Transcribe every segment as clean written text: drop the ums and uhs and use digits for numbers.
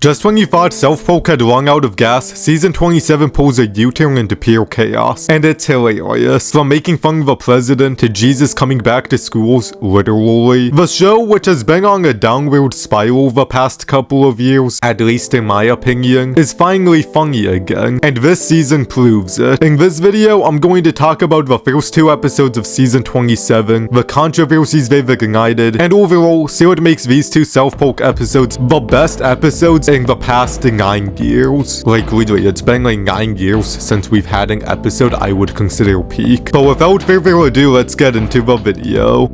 Just when you thought South Park had run out of gas, season 27 pulls a U-turn into pure chaos. And it's hilarious. From making fun of a president to Jesus coming back to schools, literally. The show, which has been on a downward spiral the past couple of years, at least in my opinion, is finally funny again. And this season proves it. In this video, I'm going to talk about the first two episodes of season 27, the controversies they've ignited, and overall, see what makes these two South Park episodes the best episodes in the past 9 years. Like literally, it's been like 9 years since we've had an episode I would consider peak. But without further ado, let's get into the video.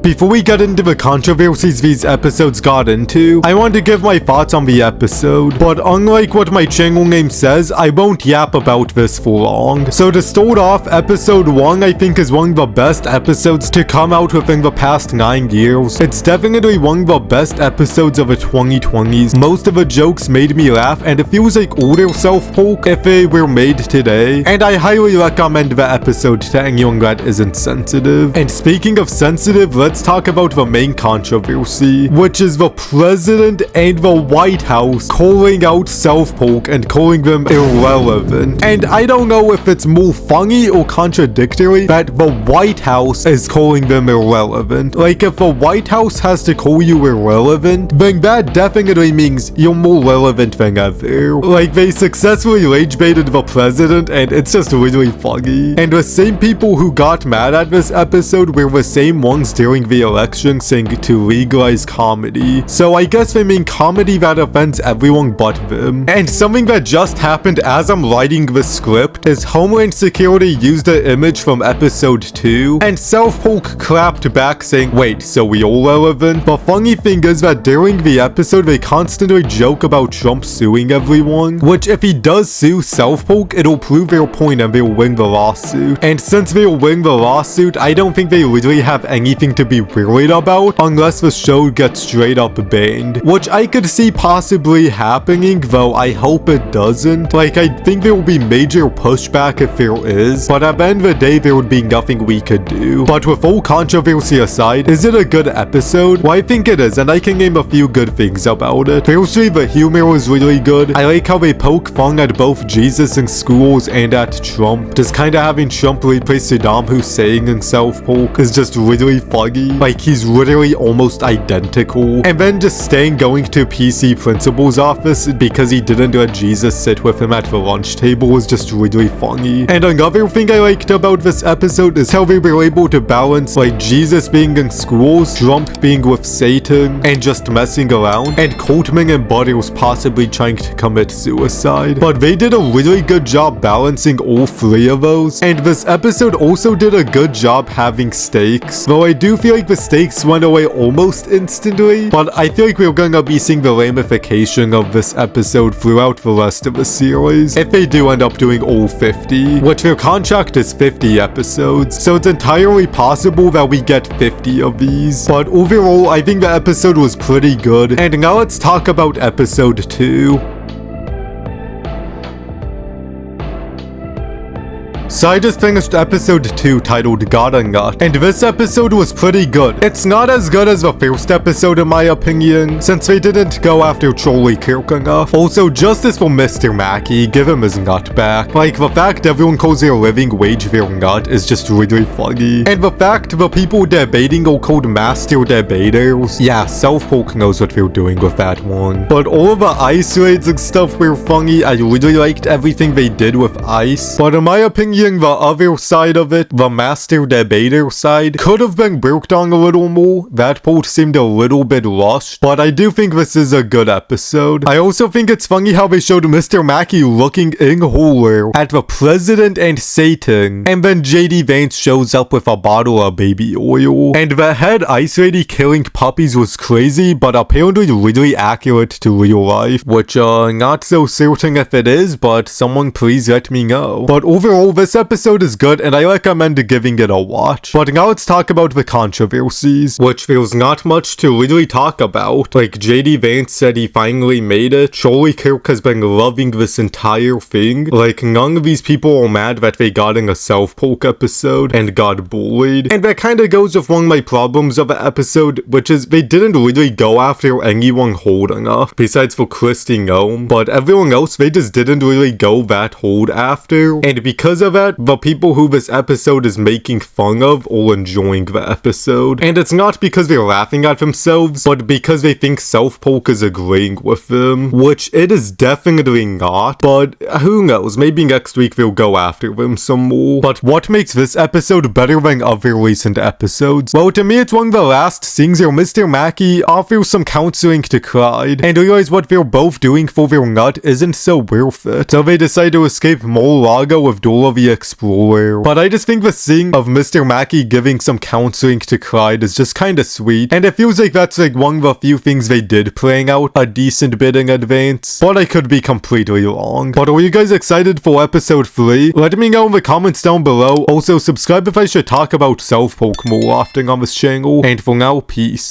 Before we get into the controversies these episodes got into, I want to give my thoughts on the episode, but unlike what my channel name says, I won't yap about this for long. So to start off, episode 1 I think is one of the best episodes to come out within the past 9 years. It's definitely one of the best episodes of the 2020s. Most of the jokes made me laugh, and it feels like older South Park if they were made today, and I highly recommend the episode to anyone that isn't sensitive. And speaking of sensitive, let's talk about the main controversy, which is the president and the White House calling out South Park and calling them irrelevant. And I don't know if it's more funny or contradictory that the White House is calling them irrelevant. Like, if the White House has to call you irrelevant, then that definitely means you're more relevant than ever. Like, they successfully rage baited the president, and it's just really funny. And the same people who got mad at this episode were the same ones during the election saying to legalize comedy. So I guess they mean comedy that offends everyone but them. And something that just happened as I'm writing the script is Homeland Security used an image from episode 2, and South Park clapped back saying, wait, so we all relevant? The funny thing is that during the episode they constantly joke about Trump suing everyone, which if he does sue South Park, it'll prove their point and they'll win the lawsuit. And since they'll win the lawsuit, I don't think they literally have anything to be worried about unless the show gets straight up banned, which I could see possibly happening, though I hope it doesn't. Like, I think there will be major pushback if there is, but at the end of the day there would be nothing we could do. But with all controversy aside, is it a good episode? Well, I think it is, and I can name a few good things about it. Firstly, the humor was really good. I like how they poke fun at both Jesus in schools and at Trump. Just kinda having Trump replace Saddam Hussein in South Park is just really funny. Like, he's literally almost identical. And then just staying going to PC principal's office because he didn't let Jesus sit with him at the lunch table was just really funny. And another thing I liked about this episode is how they were able to balance, like, Jesus being in schools, Trump being with Satan, and just messing around, and Coltman and Butters possibly trying to commit suicide. But they did a really good job balancing all three of those. And this episode also did a good job having stakes, though I do feel like the stakes went away almost instantly, but I feel like we're gonna be seeing the ramification of this episode throughout the rest of the series, if they do end up doing all 50, which their contract is 50 episodes, so it's entirely possible that we get 50 of these. But overall, I think the episode was pretty good, and now let's talk about episode 2. So I just finished episode 2 titled Got a Nut, and this episode was pretty good. It's not as good as the first episode in my opinion, since they didn't go after Charlie Kirk enough. Also, justice for Mr. Mackey, give him his nut back. Like, the fact everyone calls their living wage their nut is just really funny. And the fact the people debating are called master debaters. Yeah, South Park knows what they're doing with that one. But all of the ice raids and stuff were funny. I really liked everything they did with ice. But in my opinion, the other side of it, the master debater side, could have been worked on a little more. That part seemed a little bit rushed, but I do think this is a good episode. I also think it's funny how they showed Mr. Mackey looking in horror at the president and Satan, and then JD Vance shows up with a bottle of baby oil. And the head ice lady killing puppies was crazy, but apparently really accurate to real life, which not so certain if it is, but someone please let me know. But overall, this this episode is good and I recommend giving it a watch. But now let's talk about the controversies, which feels not much to really talk about. Like JD Vance said he finally made it. Charlie Kirk has been loving this entire thing. Like none of these people are mad that they got in a self-poke episode and got bullied. And that kinda goes with one of my problems of the episode, which is they didn't really go after anyone hard enough, besides for Christy Gnome. But everyone else, they just didn't really go that hard after. And because of that, the people who this episode is making fun of are enjoying the episode. And it's not because they're laughing at themselves, but because they think self-poke is agreeing with them, which it is definitely not. But who knows, maybe next week they'll go after them some more. But what makes this episode better than other recent episodes? Well, to me it's one of the last scenes where Mr. Mackey offers some counseling to Clyde, and realize what they're both doing for their nut isn't so worth it. So they decide to escape Mar-a-Lago with Dora the Explorer. But I just think the scene of Mr. Mackey giving some counseling to Clyde is just kinda sweet, and it feels like that's like one of the few things they did playing out a decent bit in advance. But I could be completely wrong. But are you guys excited for episode 3? Let me know in the comments down below. Also subscribe if I should talk about self-poke more often on this channel. And for now, peace.